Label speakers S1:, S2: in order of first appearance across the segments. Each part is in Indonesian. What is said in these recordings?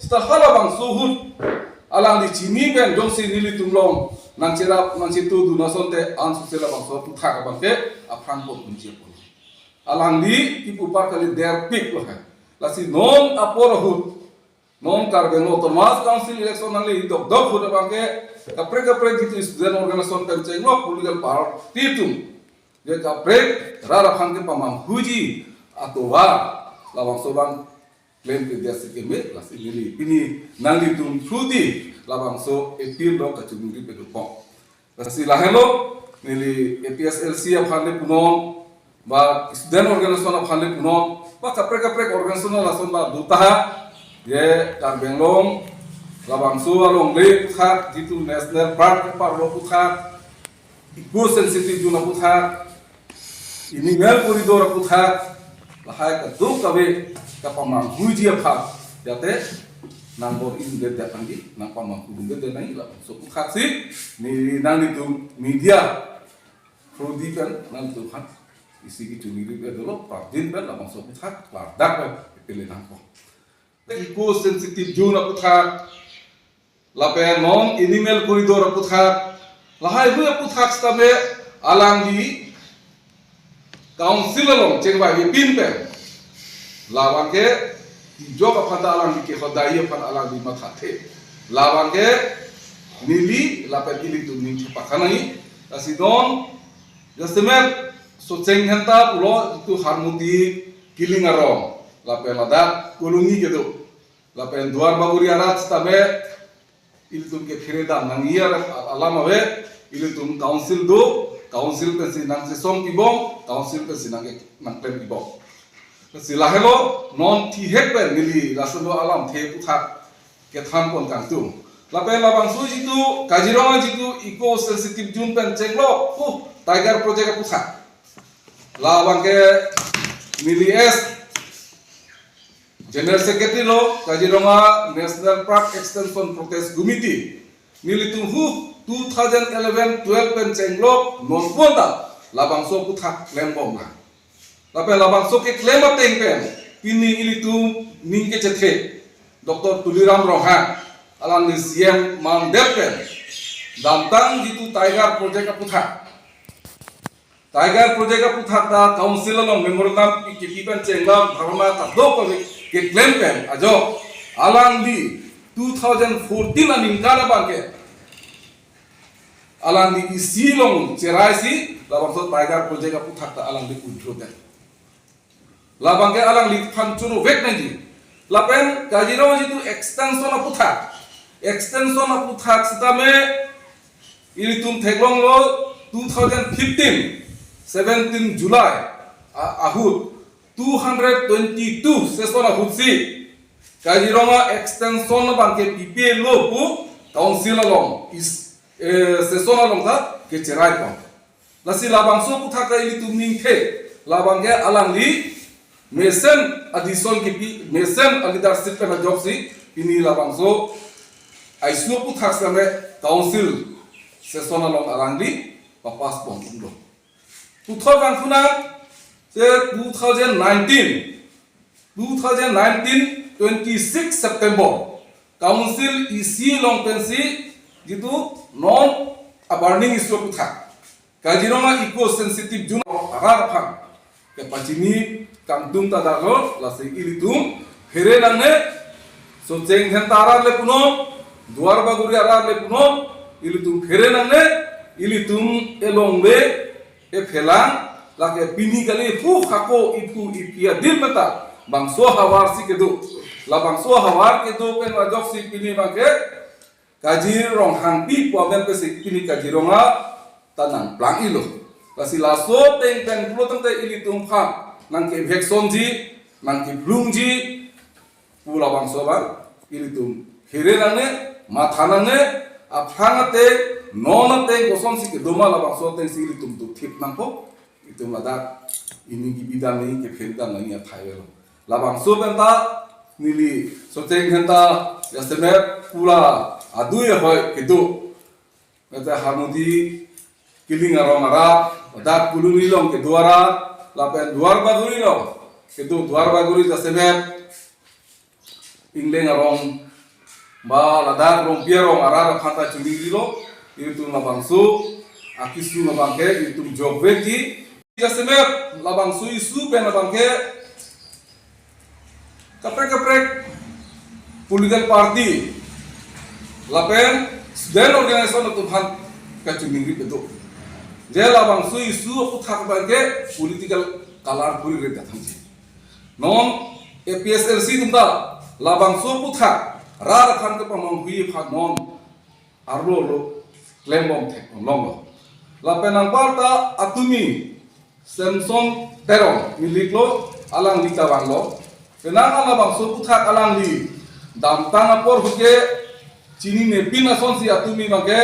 S1: setelah bang suhud alang di sini ben dong si nili tumlong nang cerap nang situ du nasonte an susela bang so puthak bang ke afan pot kunci pun alang di ipu par kali der pik loh lasi non aporohut non karbeno Thomas Council election nali dok hud bang ke kapre gitu student organisation kan cengok political party tum je kapre rara bang ke pamam huji atau lawang sobang klaim ke dia sikeme lasi nili ini nali tum frudi lawang so epil lo kacungi pedupong lasi lahelo nili APSLC apale punon ba student organisation apale punon ba kapre organisation lason ba dutaha ye karbenglong lawang so along le puthat jitu national park parlo puthat eco sensitive juna puthat ini mel koridor puthat lahai ka do kabe kapamang huji apa jate nambor in gede tanggi napamang kudung gede nai lah so puthat si ni nang itu media prodi kan nang itu kan isi gitu mirip dulu pardin kan lawang so puthat lardak kan pilih nangko eco sensitive juna puthat lapen non inimel koridor puthat lahai hu puthat stame alang di council long cengba ye pinpen lawang ke jog apa alang di ke hodai apa alang di mathate lawang ke nili lapen ili tu ning pakanai asidon jasemet so ceng henta pulo itu harmuti kilingaro lapen lada koloni gitu lapen duar baguri arat stame iltum ke fireda nangiya alama we iltum council do council pe sinang se som ibong council pe sinang nang klem ibong silahelo non thi hek pe nili laslo alam the puthat ke tham kon kang tu lapen labang su jitu Kaziranga jitu eco sensitive jun pen cenglo tiger project puthat labang ke nili s General Secretary lo Kaziranga National Park Extension Protest Committee nilitung hu 2011-12 pen cenglo non ponda labang so puthat claim bom la lapen labang so ke claim ateng pen pini ilitung ningke cethe Dr. Tuliram Rohan alang ni CM Mandep pen dantang jitu tiger project puthat tiger project puthat da council lo memorandum ikipan cenglam bharama tadok ke claim pen ajo alang di 2014 aning kala bangke alang di isilong ceraisi labang so tiger project puthat ta alang di udro pen labang ke alang di phancuru vek nanji lapen Kaziranga jitu extension puthat stame ilitum theglong lo 2015 17 July ahut 222 sesona hutsi Kaziranga extension bangke PPA lo pu council along is sesona long ta ke cerai pon lasi labang so puthat ka ili tumning the labang ke alang li mesen adison ki mesen leadership ka job si ini labang so aisu puthat same council sesona long alang li papas pon undo puthat kan kunang 2019 26 September council isi long pensi gitu non burning issue puthat Kaziranga eco sensitive juna agar phang ke pachini kangtung tadaro lasi ilitum here nangne so cheng hentara le puno duar baguri ara le puno ilitum here nangne ilitum elongbe e phelang lake pini kali fu khako ipu ipia din mata bangso hawar si kedu la bangso hawar kedu pen wajok si pini bangke Kazirong hangpi puamen pe si pini Kaziranga tanang plang ilo lasi laso teng pen pulo teng te ilitum kham nang ke veksonji nang ke blungji pula bangso bang ilitum here nangne mathanangne aphangate nonate kosom si kedu ma la bangso teng si ilitum tu thip nangko itu madak ini bidang ini ke bidang ini athai labang so benta nili soteng henta yasemet pula adu ya hoy kedu kata hamudi kiling arong ara dak kuluni long ke duara lapen duar baguri long kedu duar baguri yasemet ingleng arong ba ladak rong piero arara khata chuli lo itu labang su akisu labang ke itu jobeki jasemet labang su isu pen labang ke kaprek political party lapen student organization itu han kachuli itu je labang su isu aku thak bangke political kalar puri re datham non APSLC tumda labang su puthak rar khan ke pamong hui phat non arlo lo klembom thek long lapen ang parta atumi Samsung terong miliklo alang di tawanglo kenang labang su puthak alang di dam tang apor huke chini ne pinason si atumi mage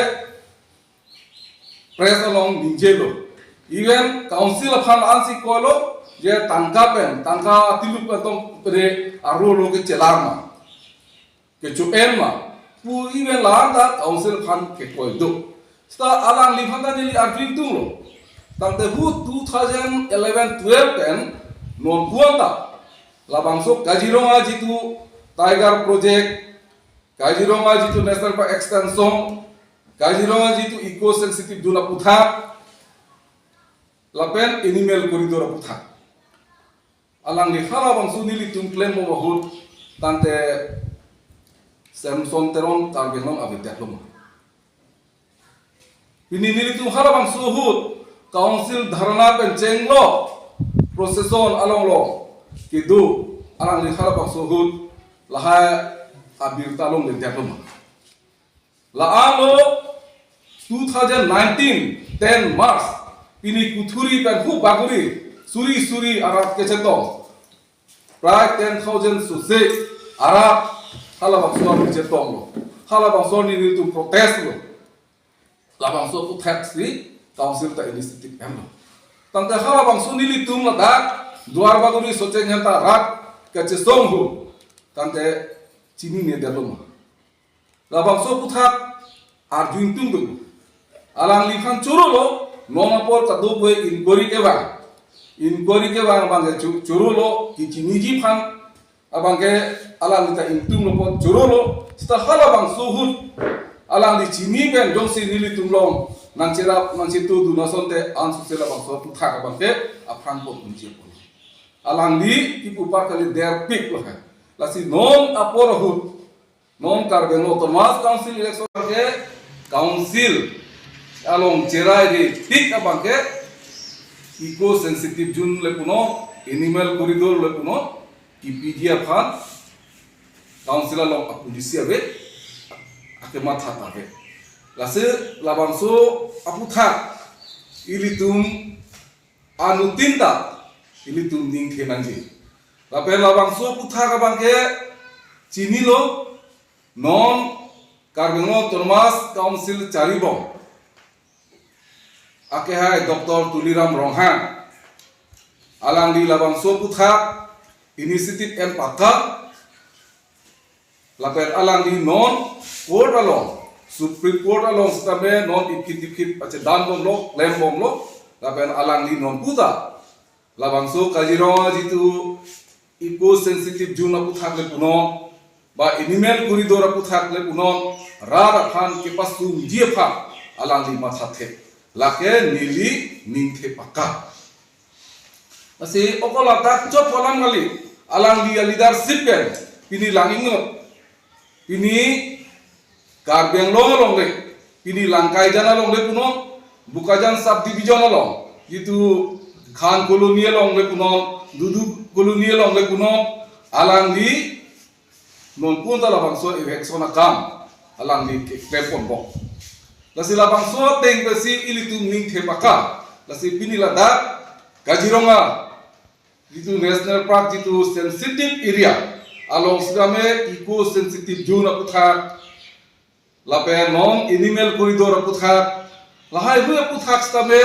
S1: press along dinjelo even council of han ansi kolo je tangka atilup atong pre arlo lo ke celarma ke chuenma pu even landa council han ke koido sta alang liphanda nili arvin tulo tangte hu 2011 12 ten non buanta labangsok Kaziranga jitu tiger project Kaziranga jitu national park extension Kaziranga jitu eco sensitive zona puthak lapen animal corridor puthak alang li khala bangsu nili tum claim mo bahut tante Samsung teron targelom abidatlom ini nili tum khala bangsu hut council dharana pencenglo proseson along lo kidu alang li khala bangsu hut laha abir talong de datlom la alo 2019 10 March ini kuthuri pen hu baguri suri arat kecetong prai 10,000 suse arat halabang suar kecetong lo halabang suar ini itu protes lo labang suar ku taxi council ta initiative em lo tangte halabang suar ini tum ladak duar baguri soce nyata rat kecetong hu tangte cini ne dalom labang suar ku tak arjun tum do alang likhan churu lo nona por kadu boy inquiry ke bang bang churu lo ki chiniji phan abang ke alang ta intum lo por churu lo sta hala bang suhut alang di chini ben jong si nili tumlong nang situ du nasonte ansu sela bang so putha ka bang ke afran po kunji po alang di ki pupar kali der pik lo ha la si non apor hut non karbeno tomas council election ke council along cerai di tik abang ke eco sensitive zone le puno animal corridor le puno IPDF kan council along apundisi abe akemat hata abe lase labangso aputha ilitum anutinda ilitum ning kenanji lape labangso putha kabang ke cinilo non karbeno tomas council caribong ake hai Dr. Tuliram Ronghan alang di labang so putha initiative en pakal lapen alang di non court along supreme court along stabe non ikit ache dan bom lo lem bom lo lapen alang di non puta labang so Kaziranga jitu eco sensitive zona putha le puno ba animal corridor putha le puno rar khan ke pasu jiepa alang di mathathe lake nili ningke paka asi okola tak chop kolam ngali alang dia leadership ben pini langingot pini karbeng long le pini langkai jana long le puno bukajan subdivision long itu khan kolonial long le puno dudu kolonial long le puno alang di non punta la bangso election akam alang di klepon bok lasi labang so teng besi ilitum ning thepaka lasi pini lada Kaziranga itu national park itu sensitive area along sidame eco sensitive zone aputha lape non animal corridor aputha lahai hu aputha stame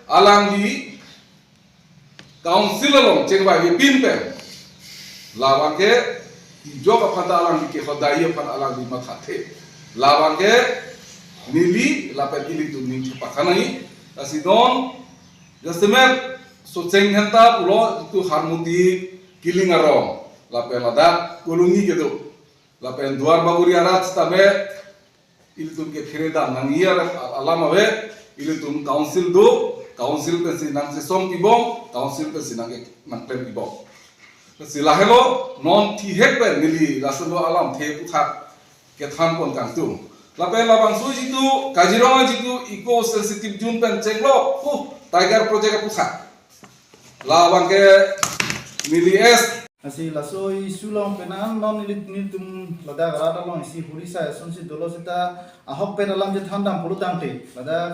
S1: alang di council along chengba pin pe lawang ke jok apata alang di ke khodai apan alang di mathathe lawang ke nili lapet ili tu ning pakanai asidon jasemet so chenghanta pulo itu harmuti kilingaro lapet lada koloni kedo lapen duar baguri arat tabe ilitum ke fireda nangia alam awe ilitum council pensi nang se som tibong council pensi nang klem tibong pensi lahelo non ti hek pen nili raselo alam the puthak ke tham kon kang tu lapen labang su jitu Kaziranga jitu eco sensitive zone pen cenglo tiger project puthak labang ke nili es
S2: Asi laso isu long penan non tum lada garada long isi purisa sonsi dolo seta ahok pe dalam je thandam pulutang te lada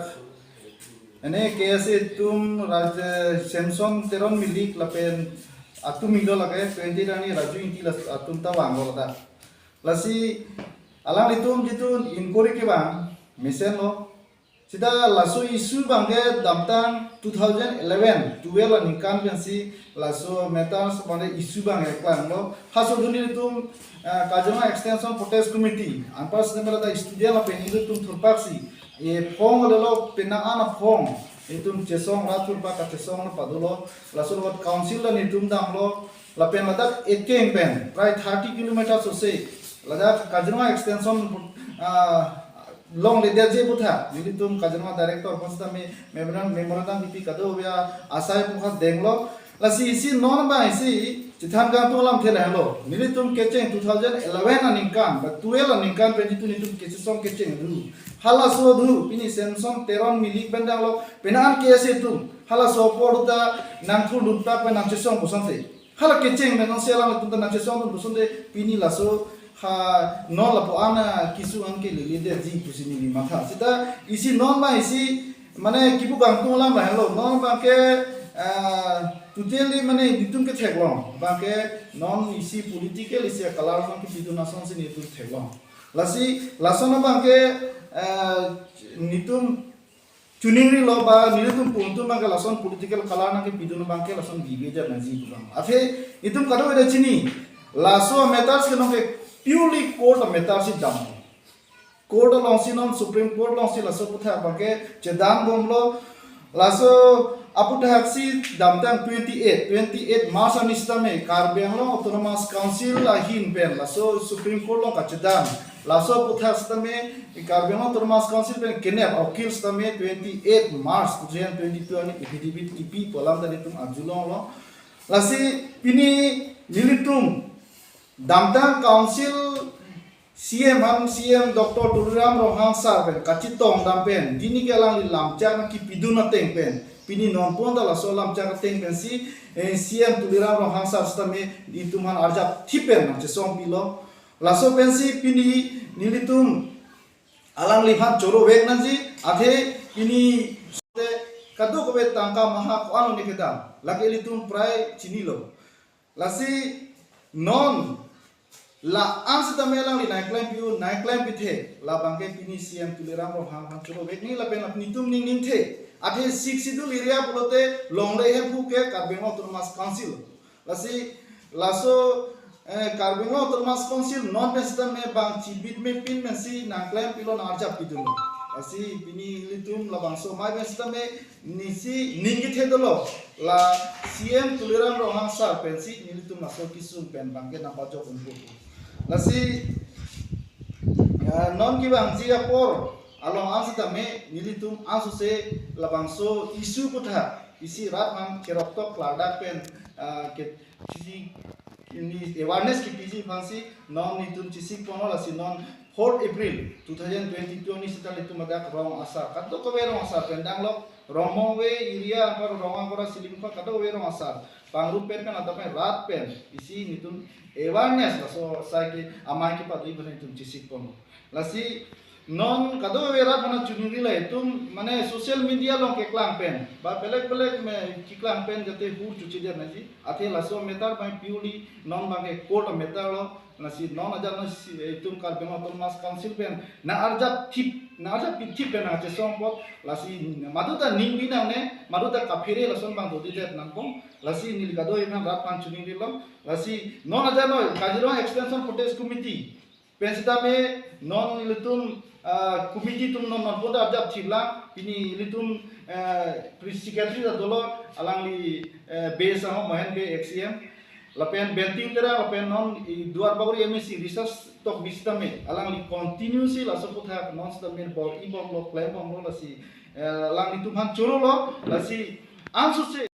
S2: ene kese tum raj Samsung teron milik lapen atu milo lage 20 rani raju inti las atum tawang lada lasi alang litum jitu inkori ke bang mesen lo sida laso isu bangke damtang 2011 12 nikan pensi laso metals bangke isu bang eklan lo haso duni tum Kaziranga extension protest committee anpas nemela da studia la penidu tum thurpaksi e phong lo pena ana phong itum chesong ratur ba ka chesong na padulo laso lo council la nitum dam lo la pen ladak ekeng pen prai 30 km so se ladak Kaziranga extension long le dia je butha nili tum Kaziranga director konsta me memorandum pipi kado ya asai pukha denglo lasi isi non ba isi chithan ga to lam thela helo nili tum kecheng 2011 aninkan ba 12 aninkan 22 nitum kechong kecheng du hala so du pini Samsung teron milik bendang lo penan kese tum hala so poruta nangthur dutta pe nang chesong busante hala kecheng menon selang tum nang chesong busante pini laso ha non la po ana kisu anke lili de ji pusini ni matha sita isi non ma isi mane kipu bang tu lam ba hello non ba ke tuteli mane ditum ke theklong ba ke non isi political isi color kon ki ditu nason se nitu theklong lasi lasona ba ke nitum chuningri lo ba nitum puntum ba ke lason political color na ke bidun ba ke lason bibeja na ji bang afe itum kado ede chini laso metals ke no ke purely court matter si jam court long si non supreme court long si laso putha bangke chedan bomlo laso aputha si damtang 28 March anistame Karbiang lo autonomous council la hin pen laso supreme court long ka chedan laso putha stame Karbiang autonomous council pen kenep okil stame 28 March 2022 ani epidibit ipi polam dani tum ajulong lo lasi pini nilitum Damtang Council CM Dr. Tuliram Rohang Sarpen kacitong dampen dini kelang lamca na kipiduna tengpen pini non ponda la so lamca tengpen si CM Tuliram Rohang Sar stame dituman arjap tipen na chesong pilo laso pensi pini nilitum alang lihan choro wek nanji athe pini kadu kobe tangka maha kwano nikeda lagi litum prai chinilo lasi non la ansa melang li naik klaim pithe la bangke pini CM Tuliram Rohang choro wek ni la pen apni tum ning ning the athe siksidu liria pulote longle he phuke Karbiang autonomous council lasi laso Karbiang autonomous council non pesita me bang chibit me pin mensi na klaim pilo na arja pidun lasi pini litum la bangso mai pesita me nisi ningi the dolo la CM Tuliram Rohang sar pensi nilitum laso kisum pen bangke na pajok unpu lasi non ki bang jiga por along ansa tame nilitum ansu se labangso isu kutha isi rat man keroktok lada pen ke chisi ini awareness ki piji fansi non nitum chisi pono lasi non 4 April 2022 ni sita litum ada rong asar kato ko rong asar pendang lo romong we iria par rong angora silim ko kato we rong asar pangrup pen kan atau pen rat pen isi nitum awareness laso saiki amai ki padri bane tum chisi pono lasi non kado vera mana chuniri la itum mane social media long ke klang pen ba belek me kiklang pen jate hur chuchi der naji athe laso metar bai purely non bange court metar lo nasi non ajar no itum Karbiang autonomous council pen na arja tip pen ache sompot lasi maduta ningbi na ne maduta kafire lason bang dodi det nangkong lasi nil kado ina rat pan chuniri lo lasi non ajar no Kaziranga extension protest committee pensita me non ilitum committee tum non poda abjab chibla ini ilitum secretary da dolo alang li base amo mahen be XCM lapen benting tera lapen non duar bagori MSc research tok bistame alang li continue si la so puthak non stamen bol ibok lo plan bom lo la si lang li tumhan churo lo la si ansu se